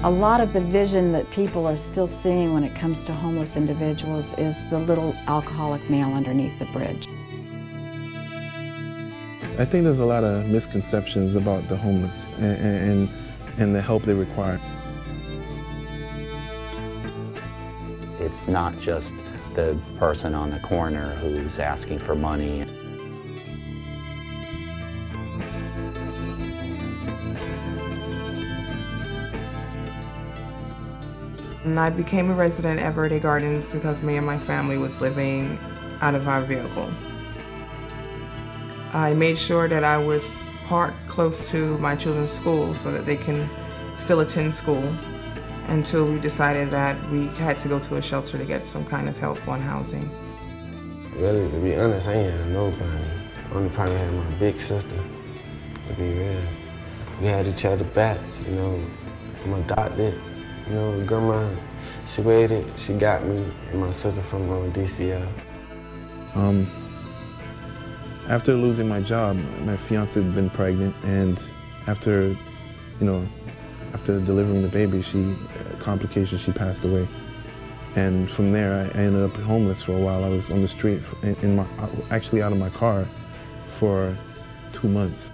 A lot of the vision that people are still seeing when it comes to homeless individuals is the little alcoholic male underneath the bridge. I think there's a lot of misconceptions about the homeless and the help they require. It's not just the person on the corner who's asking for money. And I became a resident at Verde Gardens because me and my family was living out of our vehicle. I made sure that I was parked close to my children's school so that they can still attend school until we decided that we had to go to a shelter to get some kind of help on housing. Really, to be honest, I ain't had nobody. Only probably had my big sister, to be real. We had each other back, you know. I'm adopted. You know, grandma, she waited, she got me, and my sister from DCL. After losing my job, my fiance had been pregnant, and after delivering the baby, complications, she passed away. And from there, I ended up homeless for a while. I was on the street, actually out of my car for 2 months.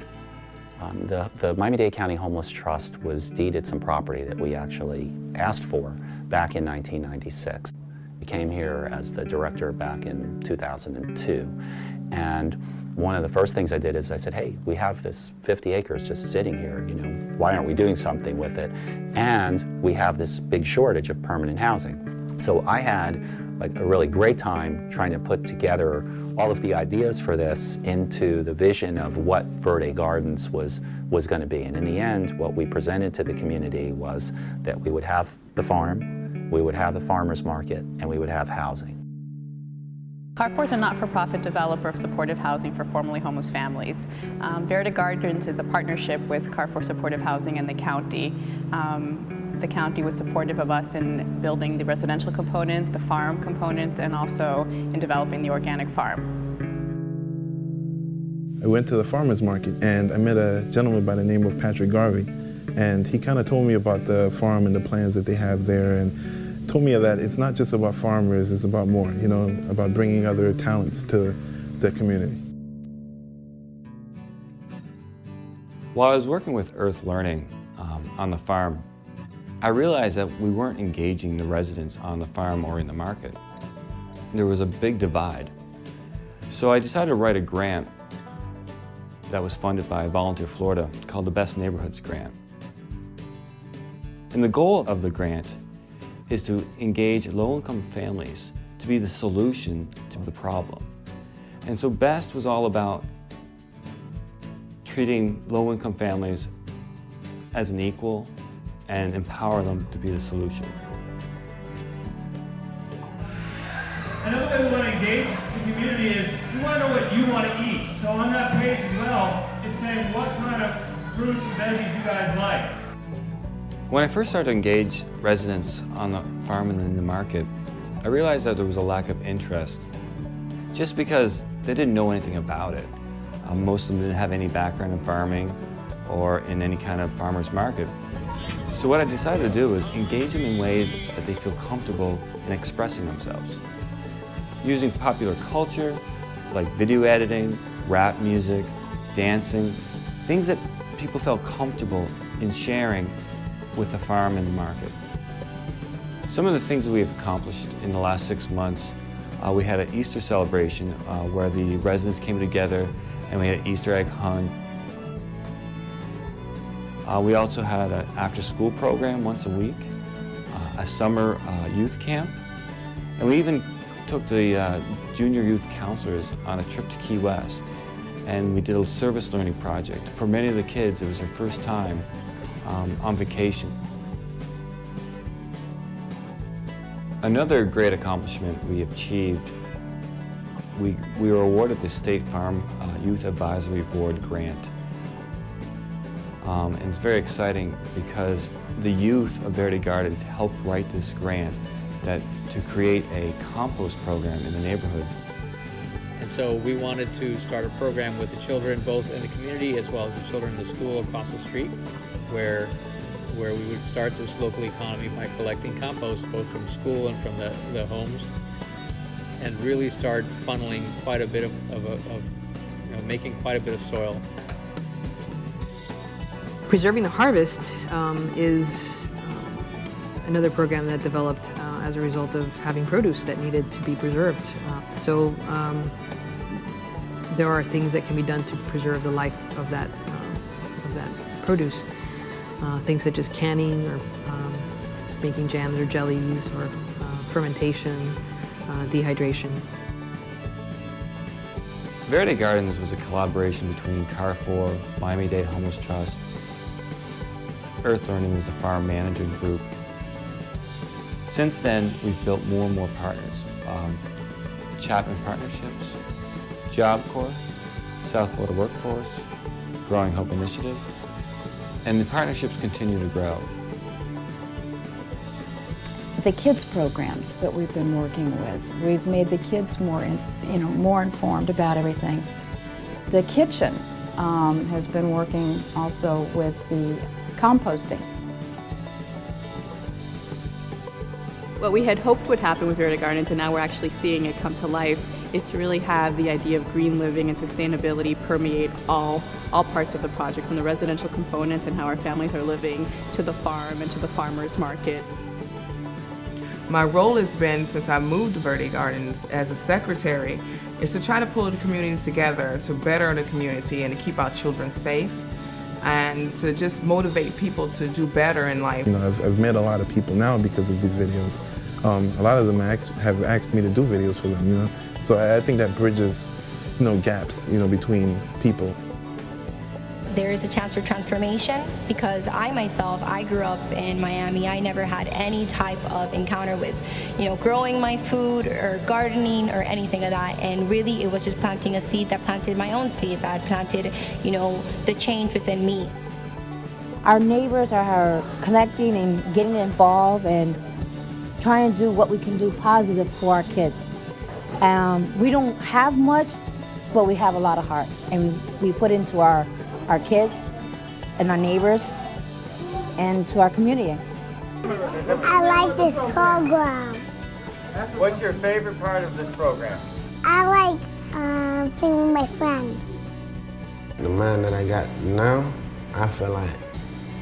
The Miami-Dade County Homeless Trust was deeded some property that we actually asked for back in 1996. We came here as the director back in 2002. And one of the first things I did is I said, hey, we have this 50 acres just sitting here, you know, why aren't we doing something with it? And we have this big shortage of permanent housing. So I had like a really great time trying to put together all of the ideas for this into the vision of what Verde Gardens was going to be. And in the end, what we presented to the community was that we would have the farm, we would have the farmer's market, and we would have housing. Carrefour is a not-for-profit developer of supportive housing for formerly homeless families. Verde Gardens is a partnership with Carrefour Supportive Housing and the county. The county was supportive of us in building the residential component, the farm component, and also in developing the organic farm. I went to the farmer's market and I met a gentleman by the name of Patrick Garvey, and he kind of told me about the farm and the plans that they have there, and told me that it's not just about farmers, it's about more, you know, about bringing other talents to the community. While I was working with Earth Learning on the farm, I realized that we weren't engaging the residents on the farm or in the market. There was a big divide. So I decided to write a grant that was funded by Volunteer Florida called the Best Neighborhoods Grant. And the goal of the grant is to engage low-income families to be the solution to the problem. And so BEST was all about treating low-income families as an equal and empower them to be the solution. Another way we want to engage the community is we want to know what you want to eat. So on that page as well, it's saying what kind of fruits and veggies you guys like. When I first started to engage residents on the farm and in the market, I realized that there was a lack of interest just because they didn't know anything about it. Most of them didn't have any background in farming or in any kind of farmer's market. So what I decided to do was engage them in ways that they feel comfortable in expressing themselves. Using popular culture, like video editing, rap music, dancing, things that people felt comfortable in sharing with the farm and the market. Some of the things that we have accomplished in the last 6 months, we had an Easter celebration where the residents came together and we had an Easter egg hunt. We also had an after-school program once a week, a summer youth camp, and we even took the junior youth counselors on a trip to Key West, and we did a service learning project. For many of the kids, it was their first time on vacation. Another great accomplishment we achieved, we were awarded the State Farm Youth Advisory Board grant. And it's very exciting because the youth of Verde Gardens helped write this grant to create a compost program in the neighborhood. And so we wanted to start a program with the children both in the community as well as the children in the school across the street where where we would start this local economy by collecting compost both from school and from the homes, and really start funneling quite a bit of making quite a bit of soil. Preserving the Harvest is another program that developed as a result of having produce that needed to be preserved. So there are things that can be done to preserve the life of that produce. Things such as canning, or making jams or jellies, or fermentation, dehydration. Verde Gardens was a collaboration between Carrefour, Miami-Dade Homeless Trust, Earth Learning was a farm management group. Since then, we've built more and more partners. Chapman Partnerships, Job Corps, South Florida Workforce, Growing Hope Initiative, and the partnerships continue to grow. The kids programs that we've been working with, we've made the kids more informed about everything. The kitchen has been working also with the composting. What we had hoped would happen with Verde Gardens, and now we're actually seeing it come to life, is to really have the idea of green living and sustainability permeate all parts of the project, from the residential components and how our families are living, to the farm and to the farmers market. My role has been, since I moved to Verde Gardens as a secretary, is to try to pull the community together to better the community and to keep our children safe, and to just motivate people to do better in life. You know, I've met a lot of people now because of these videos. A lot of them have asked me to do videos for them, you know. So I think that bridges, gaps, between people. There is a chance for transformation, because I grew up in Miami. I never had any type of encounter with, growing my food or gardening or anything of that. And really, it was just planting a seed that planted my own seed, that planted, the change within me. Our neighbors are connecting and getting involved and trying to do what we can do positive for our kids. We don't have much, but we have a lot of hearts, and we put into our kids and our neighbors and to our community. I like this program. What's your favorite part of this program? I like playing with my friends. The mind that I got now, I feel like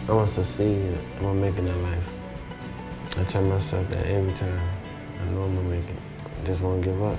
I'm gonna succeed, I'm gonna make it in life. I tell myself that every time. I know I'm gonna make it. I just won't give up.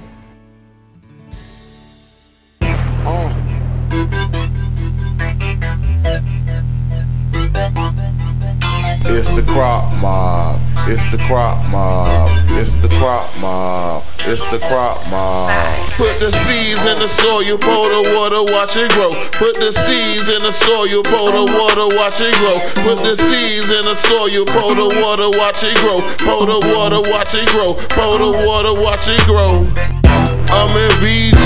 It's the crop mob, it's the crop mob, it's the crop mob, it's the crop mob. Put the seeds in the soil, pour the water, watch it grow. Put the seeds in the soil, pour the water, watch it grow. Put the seeds in the soil, pour the water, watch it grow. Pour the water, watch it grow. Pour the water, watch it grow. I'm in VG,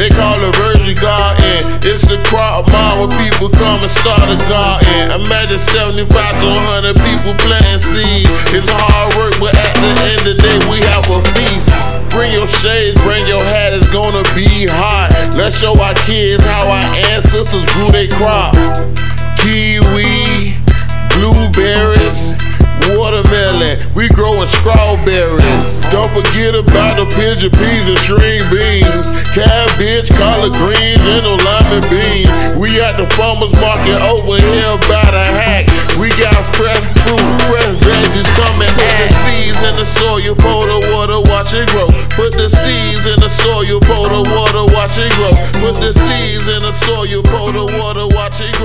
they call it Verde Garden. It's a crop mob where people come and start a garden. Imagine 75 to 100 people planting seeds. It's hard work, but at the end of the day, we have a feast. Bring your shades, bring your hat, it's gonna be hot. Let's show our kids how our ancestors grew their crop. Kiwi, blueberries, watermelon, we growing strawberries. Don't forget about the pigeon peas and string beans, cabbage, collard greens, and the lima beans. We at the farmers market over here by the hack. We got fresh fruit, fresh veggies coming. Put the seeds in the soil, pour the water, watch it grow. Put the seeds in the soil, pour the water, watch it grow. Put the seeds in the soil, pour the water, watch it grow.